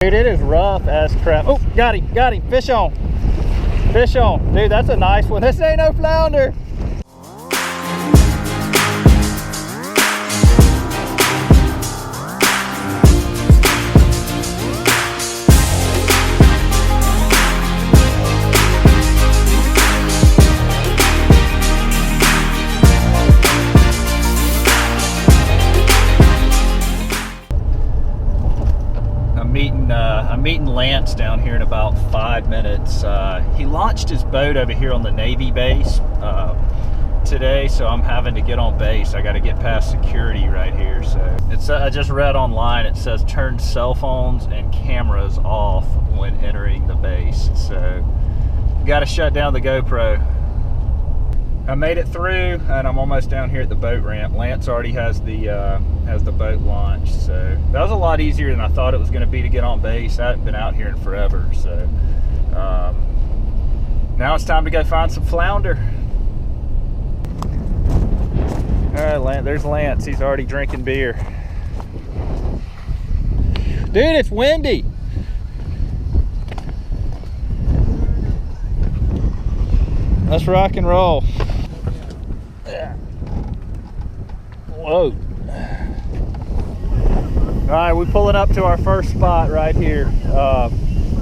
Dude, it is rough as crap. Oh, got him, fish on. Fish on. Dude, that's a nice one. This ain't no flounder. I'm meeting Lance down here in about 5 minutes. He launched his boat over here on the Navy base today, so I'm having to get on base. I got to get past security right here. So it's I just read online, it says turn cell phones and cameras off when entering the base. So got to shut down the GoPro. I made it through, and I'm almost down here at the boat ramp. Lance already has the boat launched, so that was a lot easier than I thought it was going to be to get on base. I haven't been out here in forever, so now it's time to go find some flounder. All right, there's Lance. He's already drinking beer. Dude, it's windy. Let's rock and roll. Whoa. All right, we're pulling up to our first spot right here.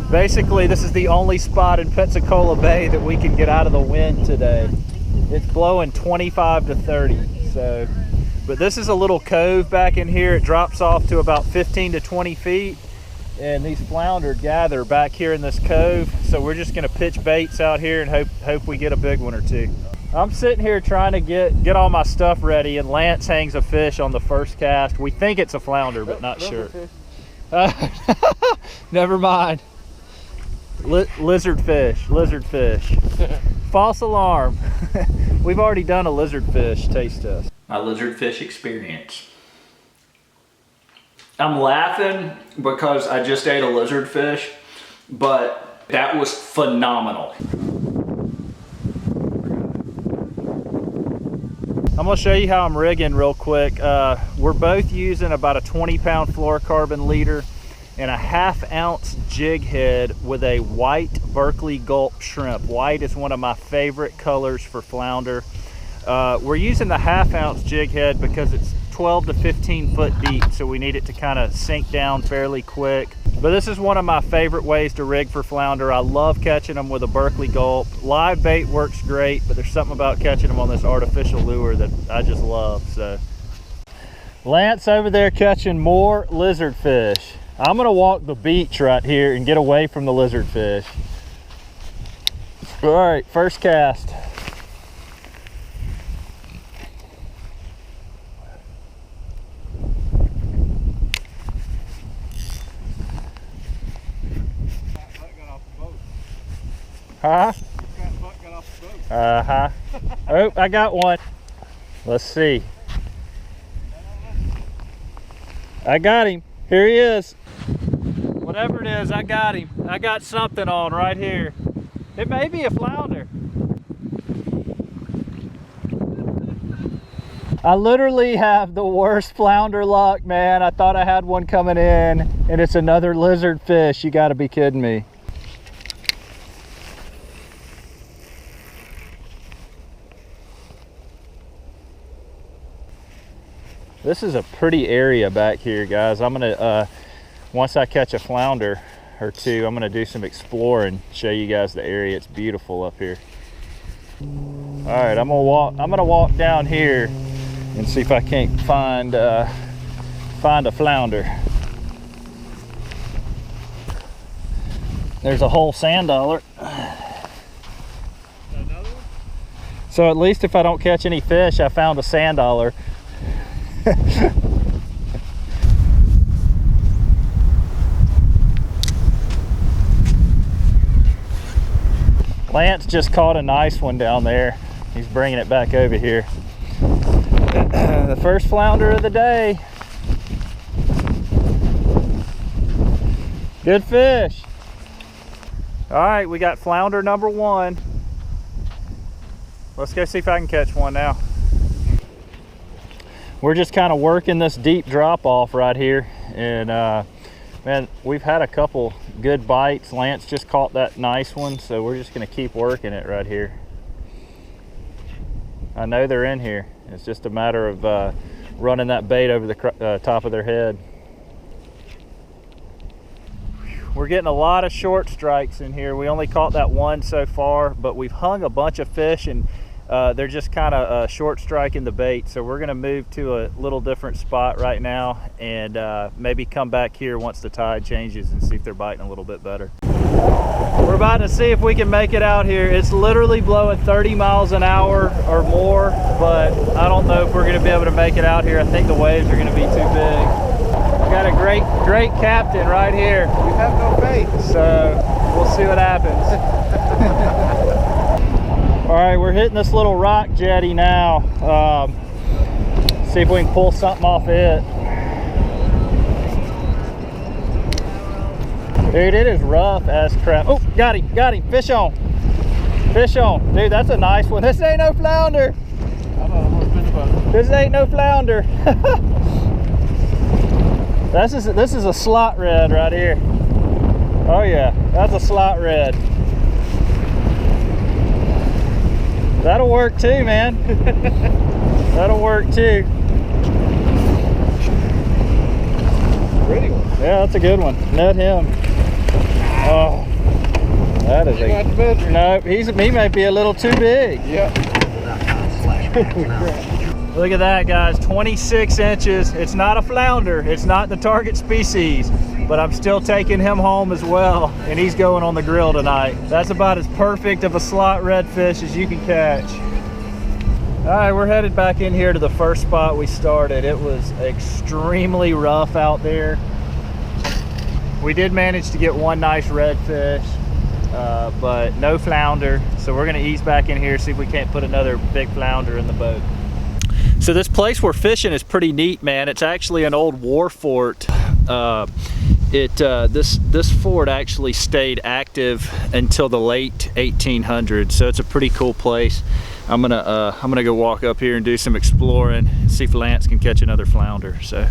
Basically, this is the only spot in Pensacola Bay that we can get out of the wind today. It's blowing 25 to 30. So, but this is a little cove back in here. It drops off to about 15 to 20 feet. And these flounder gather back here in this cove. So we're just gonna pitch baits out here and hope we get a big one or two. I'm sitting here trying to get all my stuff ready, and Lance hangs a fish on the first cast. We think it's a flounder, but not sure. Never mind. Lizard fish. False alarm. We've already done a lizard fish taste test. My lizard fish experience. I'm laughing because I just ate a lizard fish, but that was phenomenal. I'm gonna show you how I'm rigging real quick. We're both using about a 20-pound fluorocarbon leader and a 1/2 ounce jig head with a white Berkeley gulp shrimp. White is one of my favorite colors for flounder. We're using the 1/2 ounce jig head because it's 12 to 15 foot deep, so we need it to kind of sink down fairly quick. But this is one of my favorite ways to rig for flounder. I love catching them with a Berkeley gulp. Live bait works great, but there's something about catching them on this artificial lure that I just love. So Lance over there catching more lizard fish. I'm gonna walk the beach right here and get away from the lizard fish. All right, first cast. Huh? Uh-huh. Oh, I got one. Let's see. I got him. Here he is. Whatever it is, I got him. I got something on right here. It may be a flounder. I literally have the worst flounder luck, man. I thought I had one coming in, and it's another lizard fish. You gotta be kidding me. This is a pretty area back here, guys. I'm gonna, once I catch a flounder or two, I'm gonna do some exploring, show you guys the area. It's beautiful up here. All right, I'm gonna walk down here and see if I can't find a flounder. There's a whole sand dollar. Another one? So at least if I don't catch any fish, I found a sand dollar. Lance just caught a nice one down there. He's bringing it back over here. The first flounder of the day. Good fish. All right, we got flounder number one. Let's go see if I can catch one now. We're just kind of working this deep drop off right here, and Man, we've had a couple good bites. Lance just caught that nice one, so we're just gonna keep working it right here. I know they're in here. It's just a matter of running that bait over the top of their head. We're getting a lot of short strikes in here. We only caught that one so far, but we've hung a bunch of fish, and they're just kind of short striking the bait. So we're gonna move to a little different spot right now, and maybe come back here once the tide changes and see if they're biting a little bit better. We're about to see if we can make it out here. It's literally blowing 30 miles an hour or more, but I don't know if we're gonna be able to make it out here. I think the waves are gonna be too big. We got a great captain right here. We have no bait. So we'll see what happens. All right, we're hitting this little rock jetty now. See if we can pull something off it. Dude, it is rough as crap. Oh, got him, fish on. Fish on. Dude, that's a nice one. This ain't no flounder. This ain't no flounder. This is a slot red right here. Oh yeah, that's a slot red. That'll work too, man. That'll work too. Pretty one. Yeah, that's a good one. Net him. Oh, that is a. No, he might be a little too big. Yep. Look at that, guys, 26 inches. It's not a flounder, it's not the target species, but I'm still taking him home as well, and he's going on the grill tonight. That's about as perfect of a slot redfish as you can catch. All right, we're headed back in here to the first spot we started. It was extremely rough out there. We did manage to get one nice redfish, but no flounder. So we're gonna ease back in here, see if we can't put another big flounder in the boat. So this place we're fishing is pretty neat, man. It's actually an old war fort. This fort actually stayed active until the late 1800s, so it's a pretty cool place. I'm gonna go walk up here and do some exploring, see if Lance can catch another flounder. So.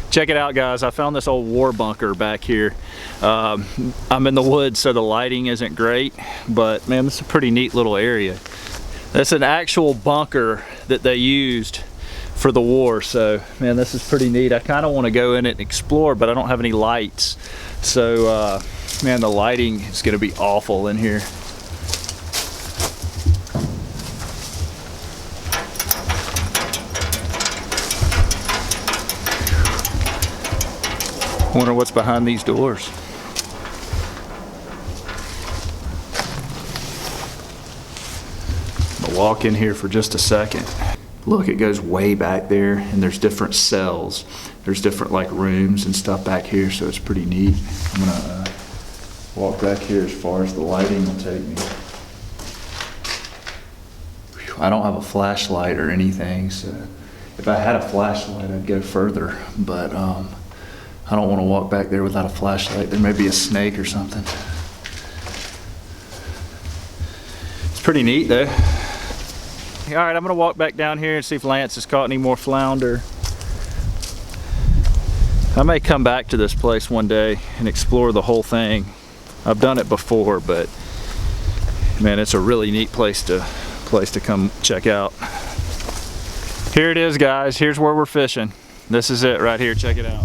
Check it out, guys. I found this old war bunker back here. I'm in the woods, so the lighting isn't great, but man, this is a pretty neat little area. That's an actual bunker that they used for the war, so man, this is pretty neat. I kind of want to go in it and explore, but I don't have any lights. So man, the lighting is going to be awful in here. I wonder what's behind these doors. I'll walk in here for just a second. Look, it goes way back there, and there's different cells. There's different like rooms and stuff back here, so it's pretty neat. I'm gonna walk back here as far as the lighting will take me. I don't have a flashlight or anything, so if I had a flashlight, I'd go further, but I don't want to walk back there without a flashlight. There may be a snake or something. It's pretty neat though. All right, I'm gonna walk back down here and see if Lance has caught any more flounder. I may come back to this place one day and explore the whole thing. I've done it before, but man, it's a really neat place to come check out. Here it is, guys. Here's where we're fishing. This is it right here. Check it out.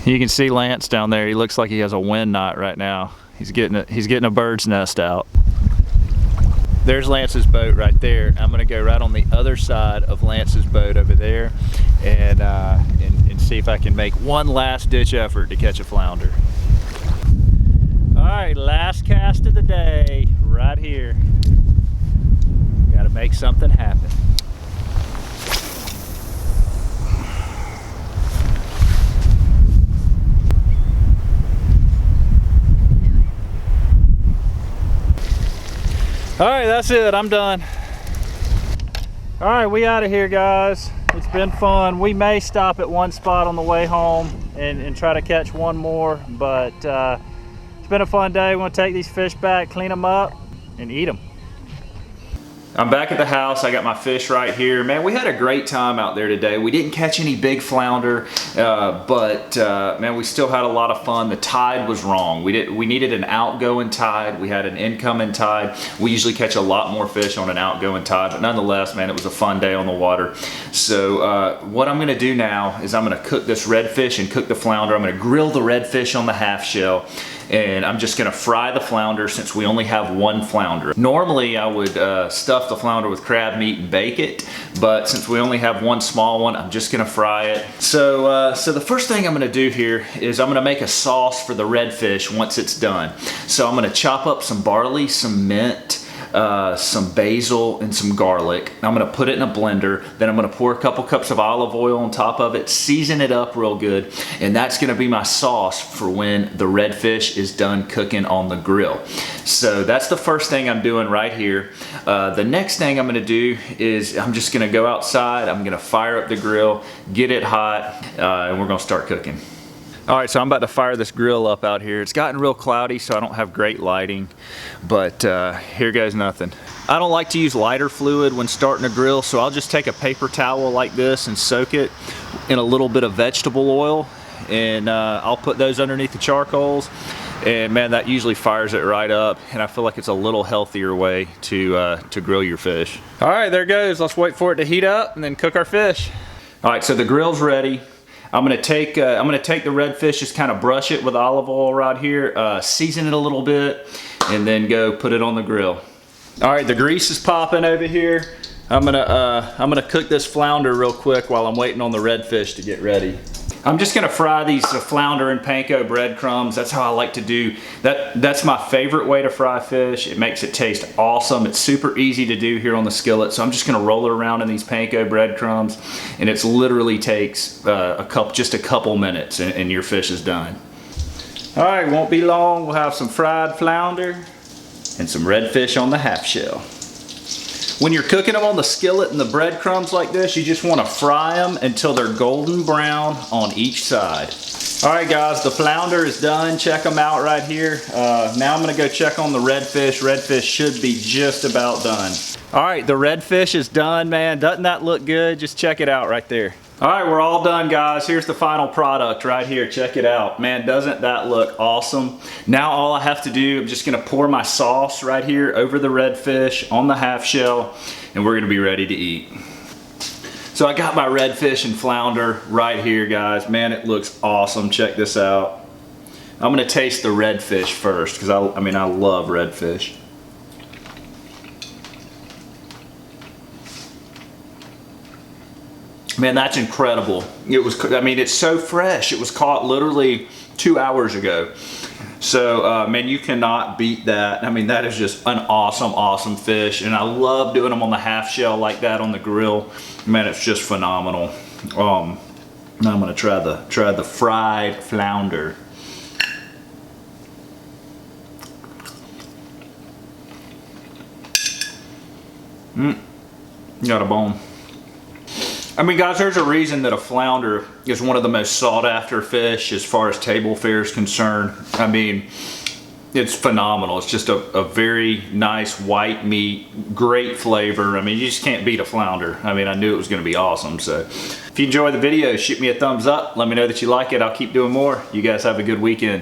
You can see Lance down there. He looks like he has a wind knot right now. He's getting a bird's nest out. There's Lance's boat right there. I'm gonna go right on the other side of Lance's boat over there, and see if I can make one last ditch effort to catch a flounder. All right, last cast of the day, right here. Got to make something happen. All right, that's it. I'm done. All right, we out of here, guys. It's been fun. We may stop at one spot on the way home and try to catch one more, but it's been a fun day. We want to take these fish back, clean them up, and eat them. I'm back at the house. I got my fish right here. Man, we had a great time out there today. We didn't catch any big flounder, but man, we still had a lot of fun. The tide was wrong. We needed an outgoing tide. We had an incoming tide. We usually catch a lot more fish on an outgoing tide, but nonetheless, man, it was a fun day on the water. So what I'm gonna do now is I'm gonna cook this redfish and cook the flounder. I'm gonna grill the redfish on the half shell, and I'm just gonna fry the flounder since we only have one flounder. Normally I would stuff the flounder with crab meat and bake it, but since we only have one small one, I'm just gonna fry it. So the first thing I'm gonna do here is I'm gonna make a sauce for the redfish once it's done. So I'm gonna chop up some barley, some mint, some basil, and some garlic. I'm gonna put it in a blender. Then I'm gonna pour a couple cups of olive oil on top of it, season it up real good, and that's gonna be my sauce for when the redfish is done cooking on the grill. So that's the first thing I'm doing right here. The next thing I'm gonna do is I'm just gonna go outside, I'm gonna fire up the grill, get it hot, and we're gonna start cooking. All right, so I'm about to fire this grill up out here. It's gotten real cloudy, so I don't have great lighting, but here goes nothing. I don't like to use lighter fluid when starting a grill, so I'll just take a paper towel like this and soak it in a little bit of vegetable oil, and I'll put those underneath the charcoals, and man, that usually fires it right up, and I feel like it's a little healthier way to grill your fish. All right, there it goes. Let's wait for it to heat up and then cook our fish. All right, so the grill's ready. I'm gonna take the redfish, just kind of brush it with olive oil right here, season it a little bit, and then go put it on the grill. All right, the grease is popping over here. I'm gonna cook this flounder real quick while I'm waiting on the redfish to get ready. I'm just gonna fry these flounder and panko breadcrumbs. That's how I like to do that. That's my favorite way to fry fish. It makes it taste awesome. It's super easy to do here on the skillet. So I'm just gonna roll it around in these panko breadcrumbs, and it literally takes just a couple minutes, and your fish is done. All right, won't be long. We'll have some fried flounder and some redfish on the half shell. When you're cooking them on the skillet and the breadcrumbs like this, you just want to fry them until they're golden brown on each side. All right, guys, the flounder is done. Check them out right here. Now I'm gonna go check on the redfish. Redfish should be just about done. All right, the redfish is done, man. Doesn't that look good? Just check it out right there. All right, we're all done, guys. Here's the final product right here. Check it out. Man, doesn't that look awesome? Now all I have to do, I'm just gonna pour my sauce right here over the redfish on the half shell, and we're gonna be ready to eat. So I got my redfish and flounder right here, guys. Man, it looks awesome. Check this out. I'm gonna taste the redfish first, because I love redfish. Man, that's incredible. It's so fresh. It was caught literally 2 hours ago. So, man, you cannot beat that. That is just an awesome, awesome fish. And I love doing them on the half shell like that on the grill. Man, it's just phenomenal. Now I'm gonna try the fried flounder. Got a bone. Guys, there's a reason that a flounder is one of the most sought after fish as far as table fare is concerned. It's phenomenal. It's just a very nice white meat, great flavor. You just can't beat a flounder. I knew it was gonna be awesome. So if you enjoy the video, shoot me a thumbs up. Let me know that you like it. I'll keep doing more. You guys have a good weekend.